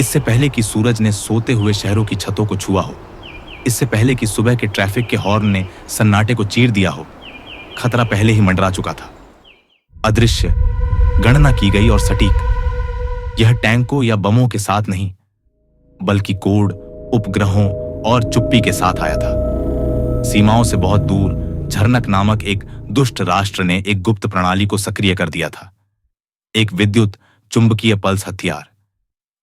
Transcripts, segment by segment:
इससे पहले कि सूरज ने सोते हुए शहरों की छतों को छुआ हो, इससे पहले कि सुबह के ट्रैफिक के हॉर्न ने सन्नाटे को चीर दिया हो, खतरा पहले ही मंडरा चुका था। अदृश्य, गणना की गई और सटीक। यह टैंकों या बमों के साथ नहीं, बल्कि कोड, उपग्रहों और चुप्पी के साथ आया था। सीमाओं से बहुत दूर झरनक नामक एक दुष्ट राष्ट्र ने एक गुप्त प्रणाली को सक्रिय कर दिया था। एक विद्युत चुंबकीय पल्स हथियार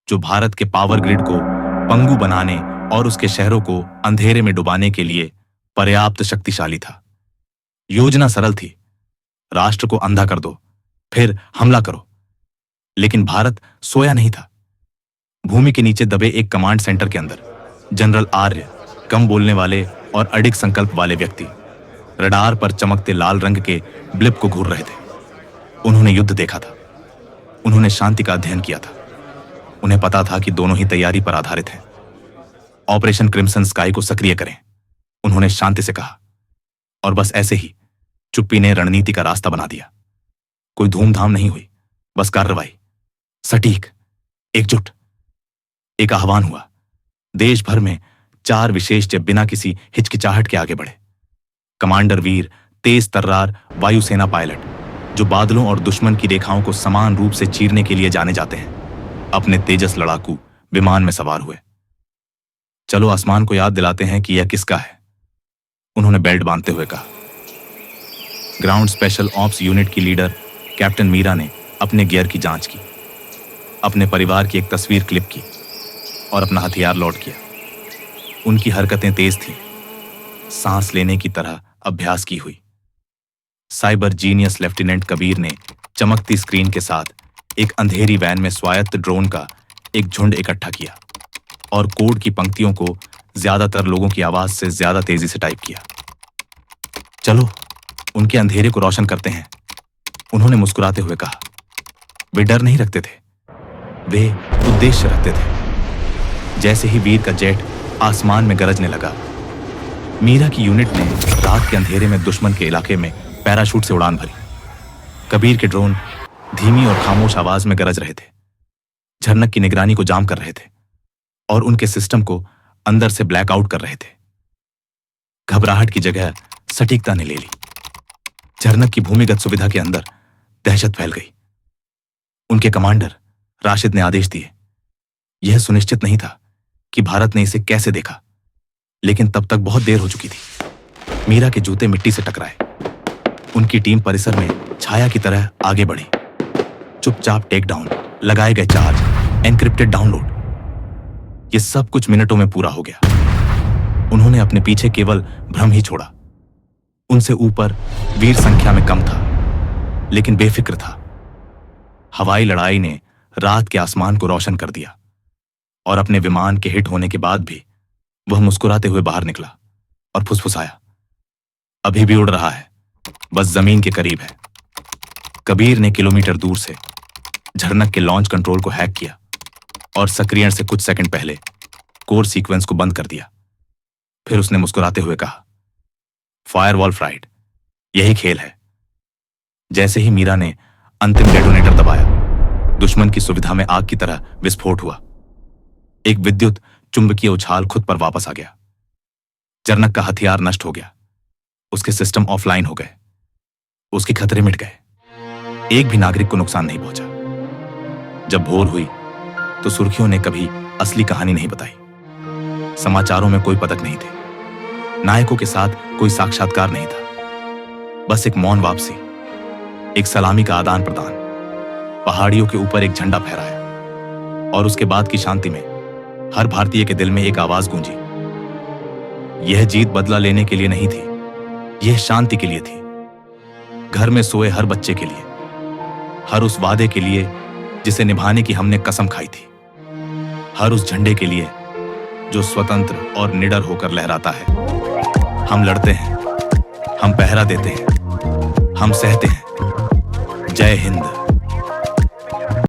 जो भारत के पावर ग्रिड को पंगु बनाने और उसके शहरों को अंधेरे में डुबाने के लिए पर्याप्त शक्तिशाली था। योजना सरल थी, राष्ट्र को अंधा कर दो, फिर हमला करो। लेकिन भारत सोया नहीं था। भूमि के नीचे दबे एक कमांड सेंटर के अंदर जनरल आर्य, कम बोलने वाले और अडिग संकल्प वाले व्यक्ति, रडार पर चमकते लाल रंग के ब्लिप को घूर रहे थे। उन्होंने युद्ध देखा था, उन्होंने शांति का अध्ययन किया था। उन्हें पता था कि दोनों ही तैयारी पर आधारित हैं। ऑपरेशन क्रिम्सन स्काई को सक्रिय करें, उन्होंने शांति से कहा। और बस ऐसे ही चुप्पी ने रणनीति का रास्ता बना दिया। कोई धूमधाम नहीं हुई, बस कार्रवाई, सटीक, एकजुट। एक आह्वान हुआ। देश भर में 4 विशेष जब बिना किसी हिचकिचाहट के आगे बढ़े। कमांडर वीर, तेज तर्रार वायुसेना पायलट जो बादलों और दुश्मन की रेखाओं को समान रूप से चीरने के लिए जाने जाते हैं, अपने तेजस लड़ाकू विमान में सवार हुए। चलो आसमान को याद दिलाते हैं कि यह किसका है, उन्होंने बेल्ट बांधते हुए कहा। ग्राउंड स्पेशल ऑप्स यूनिट की लीडर कैप्टन मीरा ने अपने गियर की जांच की, अपने परिवार की एक तस्वीर क्लिप की और अपना हथियार लोड किया। उनकी हरकतें तेज थीं, सांस लेने की तरह अभ्यास की हुई। साइबर जीनियस लेफ्टिनेंट कबीर ने चमकती स्क्रीन के साथ एक अंधेरी वैन में स्वायत्त ड्रोन का एक झुंड इकट्ठा किया और कोड की पंक्तियों को ज्यादातर लोगों की आवाज से ज्यादा तेजी से टाइप किया। चलो उनके अंधेरे को रोशन करते हैं, उन्होंने मुस्कुराते हुए कहा। वे डर नहीं रखते थे, वे उद्देश्य रखते थे। जैसे ही वीर का जेट आसमान में गरजने लगा, मीरा की यूनिट ने रात के अंधेरे में दुश्मन के इलाके में पैराशूट से उड़ान भरी। कबीर के ड्रोन धीमी और खामोश आवाज में गरज रहे थे, झरनक की निगरानी को जाम कर रहे थे और उनके सिस्टम को अंदर से ब्लैकआउट कर रहे थे। घबराहट की जगह सटीकता ने ले ली। झरनक की भूमिगत सुविधा के अंदर दहशत फैल गई। उनके कमांडर राशिद ने आदेश दिए। यह सुनिश्चित नहीं था कि भारत ने इसे कैसे देखा, लेकिन तब तक बहुत देर हो चुकी थी। मीरा के जूते मिट्टी से टकराए। उनकी टीम परिसर में छाया की तरह आगे बढ़ी। चुपचाप टेक डाउन, लगाए गए चार्ज, एनक्रिप्टेड डाउनलोड। यह सब कुछ मिनटों में पूरा हो गया। उन्होंने अपने पीछे केवल भ्रम ही छोड़ा। उनसे ऊपर वीर संख्या में कम था, लेकिन बेफिक्र था। हवाई लड़ाई ने रात के आसमान को रोशन कर दिया और अपने विमान के हिट होने के बाद भी वह मुस्कुराते हुए बाहर निकला और फुसफुसाया, अभी भी उड़ रहा है, बस जमीन के करीब है। कबीर ने किलोमीटर दूर से झरनक के लॉन्च कंट्रोल को हैक किया और सक्रियण से कुछ सेकंड पहले कोर सीक्वेंस को बंद कर दिया। फिर उसने मुस्कुराते हुए कहा, फायरवॉल फ्राइड, यही खेल है। जैसे ही मीरा ने अंतिम डेटोनेटर दबाया, दुश्मन की सुविधा में आग की तरह विस्फोट हुआ। एक विद्युत चुंबकीय उछाल खुद पर वापस आ गया। झरनक का हथियार नष्ट हो गया, उसके सिस्टम ऑफलाइन हो गए, उसके खतरे मिट गए। एक भी नागरिक को नुकसान नहीं पहुंचा। जब भोर हुई तो सुर्खियों ने कभी असली कहानी नहीं बताई। समाचारों में कोई पदक नहीं थे, नायकों के साथ कोई साक्षात्कार नहीं था। बस एक मौन वापसी, एक सलामी का आदान प्रदान, पहाड़ियों के ऊपर एक झंडा फहराया और उसके बाद की शांति में हर भारतीय के दिल में एक आवाज गूंजी। यह जीत बदला लेने के लिए नहीं थी, यह शांति के लिए थी। घर में सोए हर बच्चे के लिए, हर उस वादे के लिए जिसे निभाने की हमने कसम खाई थी, हर उस झंडे के लिए जो स्वतंत्र और निडर होकर लहराता है। हम लड़ते हैं, हम पहरा देते हैं, हम सहते हैं। जय हिंद।